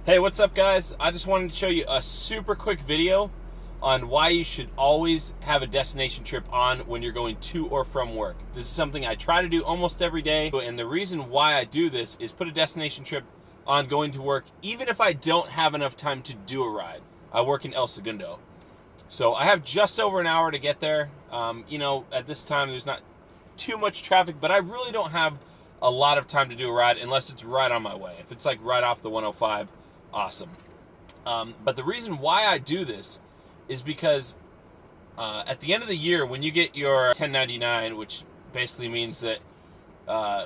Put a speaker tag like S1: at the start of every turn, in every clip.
S1: Hey, what's up guys? I just wanted to show you a super quick video on why you should always have a destination trip on when you're going to or from work. This is something I try to do almost every day, and the reason why I do this is put a destination trip on going to work even if I don't have enough time to do a ride. I work in El Segundo, so I have just over an hour to get there. At this time there's not too much traffic, but I really don't have a lot of time to do a ride unless it's right on my way. If it's like right off the 105, awesome. But the reason why I do this is because at the end of the year, when you get your 1099, which basically means that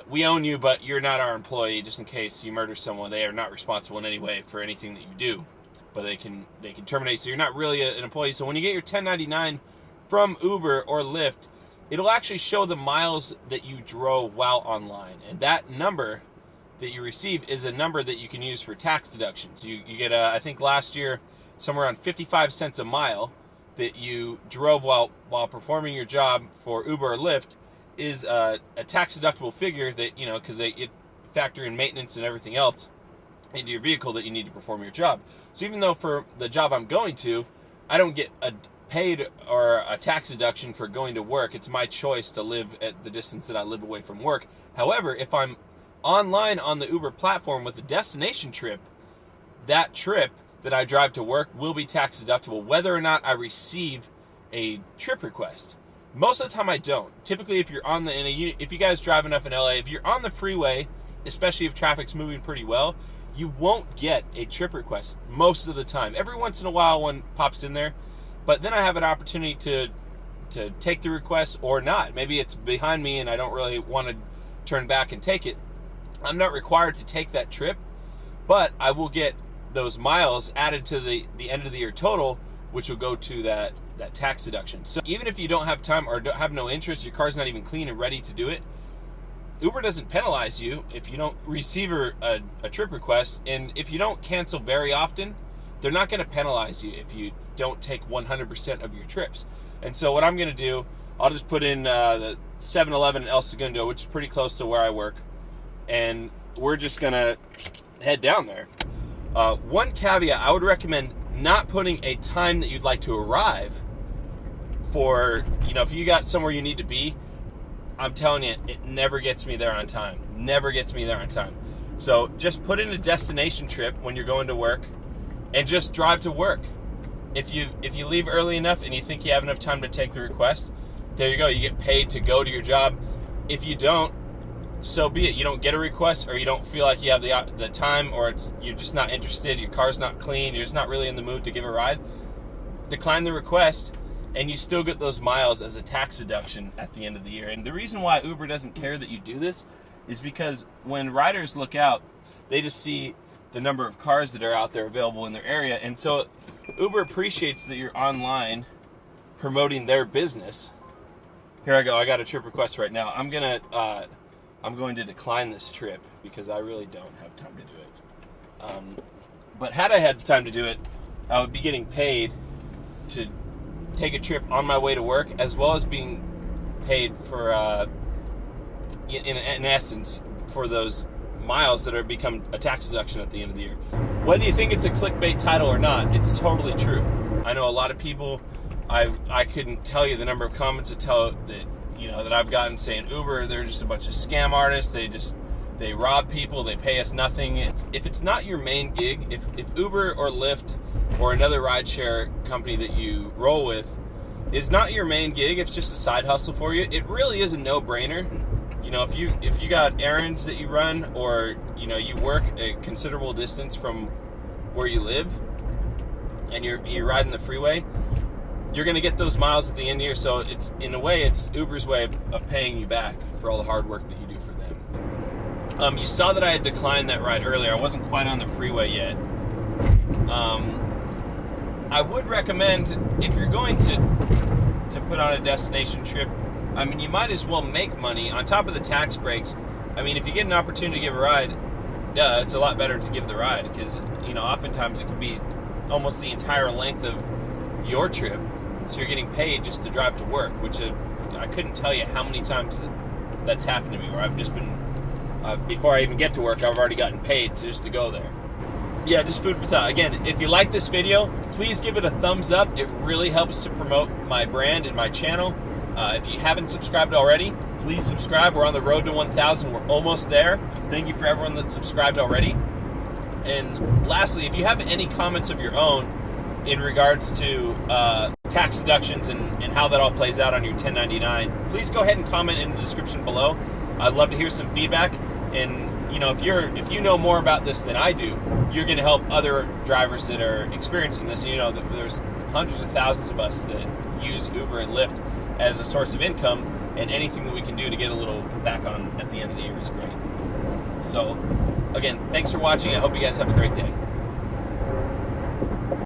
S1: we own you, but you're not our employee, just in case you murder someone, they are not responsible in any way for anything that you do, but they can terminate, so you're not really an employee. So when you get your 1099 from Uber or Lyft, it'll actually show the miles that you drove while online, and that number that you receive is a number that you can use for tax deductions. You get, I think last year, somewhere around 55 cents a mile that you drove while performing your job for Uber or Lyft is a tax deductible figure that, because it factor in maintenance and everything else into your vehicle that you need to perform your job. So even though for the job I'm going to, I don't get a paid or a tax deduction for going to work, it's my choice to live at the distance that I live away from work. However, if I'm online on the Uber platform with the destination trip, that trip that I drive to work will be tax deductible whether or not I receive a trip request. Most of the time I don't. Typically if you're on if you guys drive enough in LA, if you're on the freeway, especially if traffic's moving pretty well, you won't get a trip request most of the time. Every once in a while one pops in there, but then I have an opportunity to take the request or not. Maybe it's behind me and I don't really want to turn back and take it. I'm not required to take that trip, but I will get those miles added to the end of the year total, which will go to that tax deduction. So even if you don't have time or have no interest, your car's not even clean and ready to do it, Uber doesn't penalize you if you don't receive a trip request, and if you don't cancel very often, they're not going to penalize you if you don't take 100% of your trips. And so what I'm going to do, I'll just put in the 7-Eleven in El Segundo, which is pretty close to where I work, and we're just gonna head down there. One caveat, I would recommend not putting a time that you'd like to arrive for, if you got somewhere you need to be. I'm telling you, it never gets me there on time. Never gets me there on time. So just put in a destination trip when you're going to work and just drive to work. If you leave early enough and you think you have enough time to take the request, there you go, you get paid to go to your job. If you don't, so be it. You don't get a request, or you don't feel like you have the time, or you're just not interested, your car's not clean, you're just not really in the mood to give a ride, decline the request, and you still get those miles as a tax deduction at the end of the year. And the reason why Uber doesn't care that you do this is because when riders look out, they just see the number of cars that are out there available in their area, and so Uber appreciates that you're online promoting their business. Here I go, I got a trip request right now. I'm going to decline this trip because I really don't have time to do it. But had I had time to do it, I would be getting paid to take a trip on my way to work, as well as being paid for, in essence, for those miles that are become a tax deduction at the end of the year. Whether you think it's a clickbait title or not, it's totally true. I know a lot of people, I couldn't tell you the number of comments that I've gotten saying Uber, they're just a bunch of scam artists, they rob people, they pay us nothing. If it's not your main gig, if Uber or Lyft or another rideshare company that you roll with is not your main gig, it's just a side hustle for you, it really is a no-brainer. If you got errands that you run, or you work a considerable distance from where you live and you're riding the freeway, you're going to get those miles at the end of the year. So it's, in a way, it's Uber's way of paying you back for all the hard work that you do for them. You saw that I had declined that ride earlier. I wasn't quite on the freeway yet. I would recommend, if you're going to put on a destination trip, you might as well make money on top of the tax breaks. If you get an opportunity to give a ride, it's a lot better to give the ride, because oftentimes it can be almost the entire length of your trip. So you're getting paid just to drive to work, which I couldn't tell you how many times that's happened to me, where I've just been, before I even get to work, I've already gotten paid just to go there. yeah, just food for thought. Again, if you like this video, please give it a thumbs up. It really helps to promote my brand and my channel. If you haven't subscribed already, please subscribe. We're on the road to 1,000. We're almost there. Thank you for everyone that's subscribed already. And lastly, if you have any comments of your own in regards to tax deductions and how that all plays out on your 1099, please go ahead and comment in the description below. I'd love to hear some feedback. And you know, if you know more about this than I do, you're going to help other drivers that are experiencing this. You know, there's hundreds of thousands of us that use Uber and Lyft as a source of income, and anything that we can do to get a little back on at the end of the year is great. So, again, thanks for watching. I hope you guys have a great day.